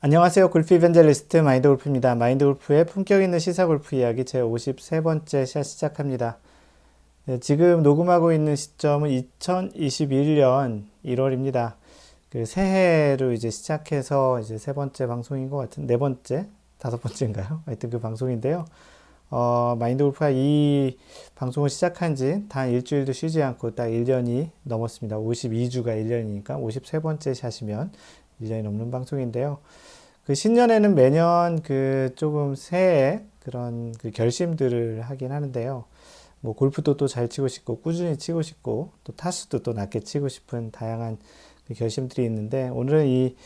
안녕하세요. 골프 이벤젤리스트 마인드 골프입니다. 마인드 골프의 품격 있는 시사 골프 이야기 제 53번째 샷 시작합니다. 네, 지금 녹음하고 있는 시점은 2021년 1월입니다. 그 새해로 이제 시작해서 이제 세 번째 방송인 것 같은, 네 번째? 다섯 번째인가요? 하여튼 그 방송인데요. 마인드 골프가 이 방송을 시작한 지 단 일주일도 쉬지 않고 딱 1년이 넘었습니다. 52주가 1년이니까 53번째 샷이면 1년이 넘는 방송인데요. 그 신년에는 매년 그 조금 새해 그런 그 결심들을 하긴 하는데요. 뭐 골프도 또 잘 치고 싶고 꾸준히 치고 싶고 또 타수도 또 낮게 치고 싶은 다양한 그 결심들이 있는데 오늘은 이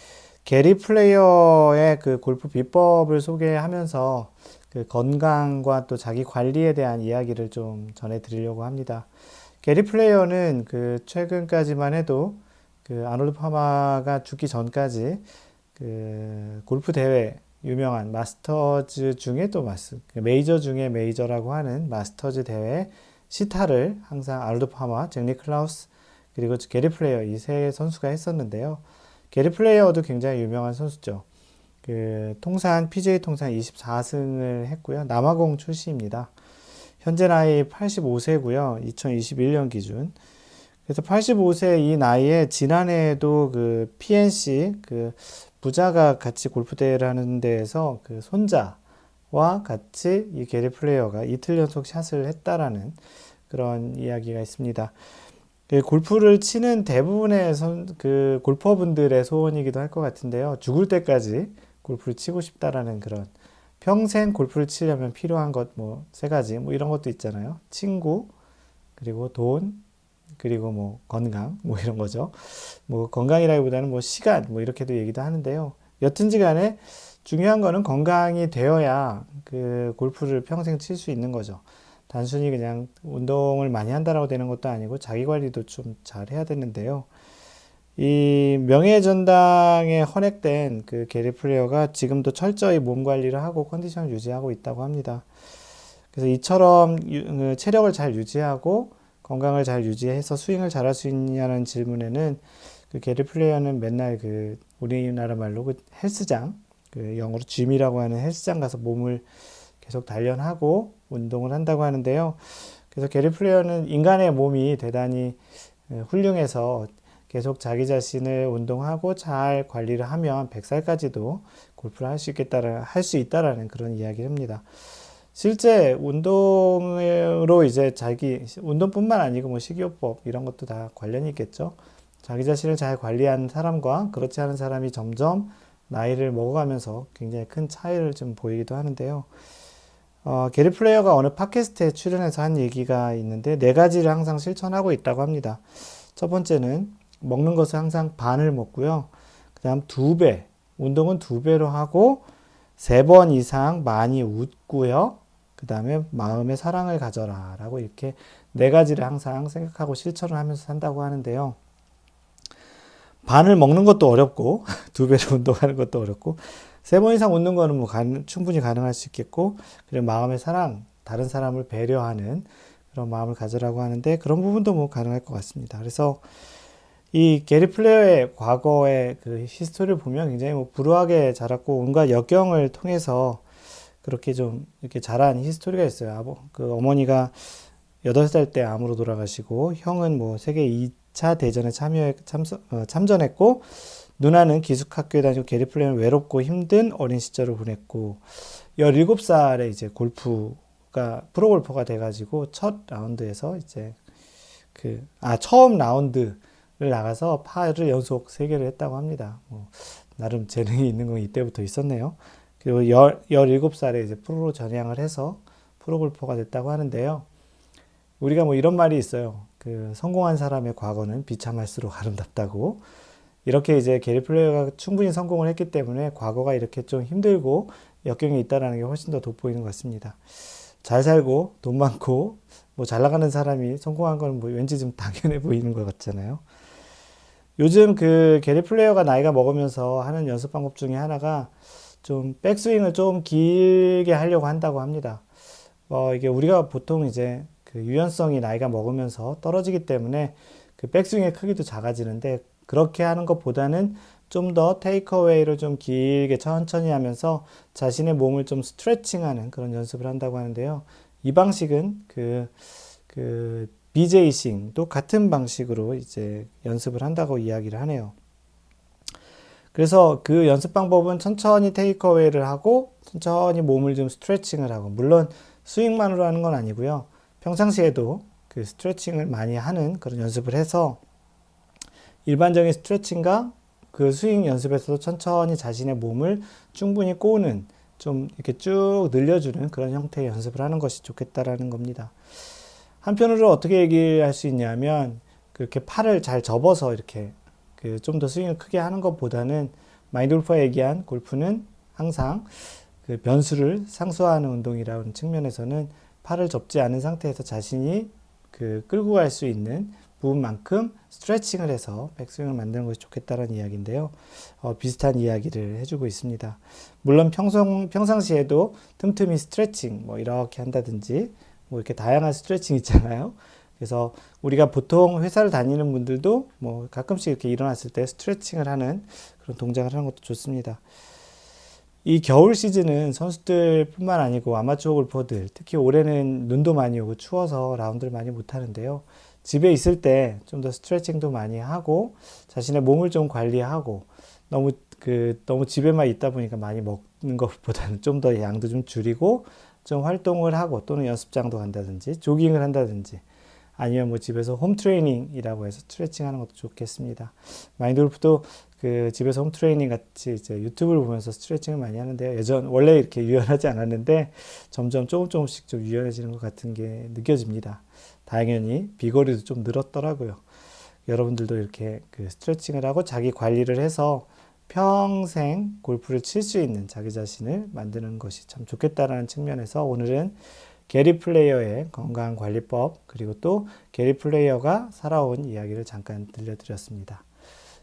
게리 플레이어의 그 골프 비법을 소개하면서 그 건강과 또 자기 관리에 대한 이야기를 좀 전해드리려고 합니다. 게리 플레이어는 그 최근까지만 해도 그 아놀드 파마가 죽기 전까지 그 골프 대회 유명한 마스터즈 중에 또 메이저 중에 메이저라고 하는 마스터즈 대회 시타를 항상 아놀드 파마, 잭 니클라우스 그리고 게리 플레이어 이 세 선수가 했었는데요. 게리 플레이어도 굉장히 유명한 선수죠. 그 통산 PGA 통산 24승을 했고요. 남아공 출신입니다. 현재 나이 85세고요. 2021년 기준. 그래서 85세 이 나이에 지난해에도 그 PNC 그 부자가 같이 골프 대회를 하는 데에서 그 손자와 같이 이 게리 플레이어가 이틀 연속 샷을 했다라는 그런 이야기가 있습니다. 그 골프를 치는 대부분의 그 골퍼분들의 소원이기도 할 것 같은데요. 죽을 때까지 골프를 치고 싶다라는 그런 평생 골프를 치려면 필요한 것 뭐 세 가지 뭐 이런 것도 있잖아요. 친구, 그리고 돈, 그리고 뭐 건강 뭐 이런 거죠. 뭐 건강이라기보다는 뭐 시간 뭐 이렇게도 얘기도 하는데요. 여튼지 간에 중요한 거는 건강이 되어야 그 골프를 평생 칠 수 있는 거죠. 단순히 그냥 운동을 많이 한다라고 되는 것도 아니고 자기 관리도 좀 잘 해야 되는데요. 이 명예전당에 헌액된 그 게리 플레이어가 지금도 철저히 몸 관리를 하고 컨디션을 유지하고 있다고 합니다. 그래서 이처럼 그 체력을 잘 유지하고 건강을 잘 유지해서 스윙을 잘할 수 있냐는 질문에는 그 게리 플레이어는 맨날 그 우리나라 말로 그 헬스장, 그 영어로 gym이라고 하는 헬스장 가서 몸을 계속 단련하고 운동을 한다고 하는데요. 그래서 게리 플레이어는 인간의 몸이 대단히 훌륭해서 계속 자기 자신을 운동하고 잘 관리를 하면 100살까지도 골프를 할 수 있다라는 그런 이야기를 합니다. 실제 운동으로 이제 운동뿐만 아니고 뭐 식이요법 이런 것도 다 관련이 있겠죠. 자기 자신을 잘 관리하는 사람과 그렇지 않은 사람이 점점 나이를 먹어가면서 굉장히 큰 차이를 좀 보이기도 하는데요. 게리 플레이어가 어느 팟캐스트에 출연해서 한 얘기가 있는데 네 가지를 항상 실천하고 있다고 합니다. 첫 번째는 먹는 것을 항상 반을 먹고요. 그 다음 운동은 두 배로 하고 세 번 이상 많이 웃고요. 그 다음에 마음의 사랑을 가져라 라고 이렇게 네 가지를 항상 생각하고 실천을 하면서 산다고 하는데요. 반을 먹는 것도 어렵고 두 배로 운동하는 것도 어렵고 세 번 이상 웃는 거는 뭐 충분히 가능할 수 있겠고 그리고 마음의 사랑, 다른 사람을 배려하는 그런 마음을 가져라고 하는데 그런 부분도 뭐 가능할 것 같습니다. 그래서 이 게리 플레이어의 과거의 그 히스토리를 보면 굉장히 뭐 불우하게 자랐고 온갖 역경을 통해서 그렇게 좀 이렇게 자란 히스토리가 있어요. 그 어머니가 8살 때 암으로 돌아가시고 형은 뭐 세계 2차 대전에 참전했고 누나는 기숙학교에 다니고 게리 플레이어는 외롭고 힘든 어린 시절을 보냈고 17살에 이제 프로 골퍼가 돼가지고 첫 라운드에서 이제 처음 라운드를 나가서 파를 연속 3개를 했다고 합니다. 나름 재능이 있는 건 이때부터 있었네요. 그리고 17살에 이제 프로로 전향을 해서 프로 골퍼가 됐다고 하는데요. 우리가 뭐 이런 말이 있어요. 그 성공한 사람의 과거는 비참할수록 아름답다고. 이렇게 이제 게리 플레이어가 충분히 성공을 했기 때문에 과거가 이렇게 좀 힘들고 역경이 있다는 게 훨씬 더 돋보이는 것 같습니다. 잘 살고 돈 많고 뭐 잘 나가는 사람이 성공한 건 뭐 왠지 좀 당연해 보이는 것 같잖아요. 요즘 그 게리 플레이어가 나이가 먹으면서 하는 연습 방법 중에 하나가 좀 백스윙을 좀 길게 하려고 한다고 합니다. 이게 우리가 보통 이제 그 유연성이 나이가 먹으면서 떨어지기 때문에 그 백스윙의 크기도 작아지는데 그렇게 하는 것보다는 좀 더 테이크어웨이를 좀 길게 천천히 하면서 자신의 몸을 좀 스트레칭하는 그런 연습을 한다고 하는데요. 이 방식은 그 BJ싱도 같은 방식으로 이제 연습을 한다고 이야기를 하네요. 그래서 그 연습 방법은 천천히 테이크어웨이를 하고 천천히 몸을 좀 스트레칭을 하고, 물론 스윙만으로 하는 건 아니고요. 평상시에도 그 스트레칭을 많이 하는 그런 연습을 해서 일반적인 스트레칭과 그 스윙 연습에서도 천천히 자신의 몸을 충분히 꼬는, 좀 이렇게 쭉 늘려주는 그런 형태의 연습을 하는 것이 좋겠다라는 겁니다. 한편으로 어떻게 얘기할 수 있냐면, 그렇게 팔을 잘 접어서 이렇게 그 좀 더 스윙을 크게 하는 것보다는, 마인드 골프가 얘기한 골프는 항상 그 변수를 상쇄하는 운동이라는 측면에서는 팔을 접지 않은 상태에서 자신이 그 끌고 갈 수 있는 부분만큼 스트레칭을 해서 백스윙을 만드는 것이 좋겠다는 이야기인데요. 비슷한 이야기를 해주고 있습니다. 물론 평상시에도 틈틈이 스트레칭 뭐 이렇게 한다든지 뭐 이렇게 다양한 스트레칭 있잖아요. 그래서 우리가 보통 회사를 다니는 분들도 뭐 가끔씩 이렇게 일어났을 때 스트레칭을 하는 그런 동작을 하는 것도 좋습니다. 이 겨울 시즌은 선수들뿐만 아니고 아마추어 골퍼들, 특히 올해는 눈도 많이 오고 추워서 라운드를 많이 못 하는데요. 집에 있을 때 좀 더 스트레칭도 많이 하고 자신의 몸을 좀 관리하고, 너무 집에만 있다 보니까 많이 먹는 것보다는 좀 더 양도 좀 줄이고 좀 활동을 하고, 또는 연습장도 간다든지 조깅을 한다든지, 아니면 뭐 집에서 홈 트레이닝이라고 해서 스트레칭 하는 것도 좋겠습니다. 마인드 골프도 그 집에서 홈 트레이닝 같이 이제 유튜브를 보면서 스트레칭을 많이 하는데요. 원래 이렇게 유연하지 않았는데 점점 조금씩 좀 유연해지는 것 같은 게 느껴집니다. 당연히 비거리도 좀 늘었더라고요. 여러분들도 이렇게 그 스트레칭을 하고 자기 관리를 해서 평생 골프를 칠 수 있는 자기 자신을 만드는 것이 참 좋겠다라는 측면에서 오늘은 게리 플레이어의 건강 관리법, 그리고 또 게리 플레이어가 살아온 이야기를 잠깐 들려드렸습니다.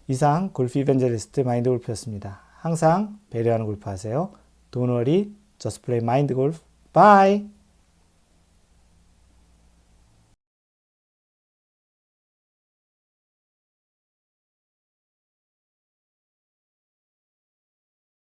이상 골프 이벤젤리스트 마인드 골프였습니다. 항상 배려하는 골프 하세요. Don't worry, just play mind golf. Bye!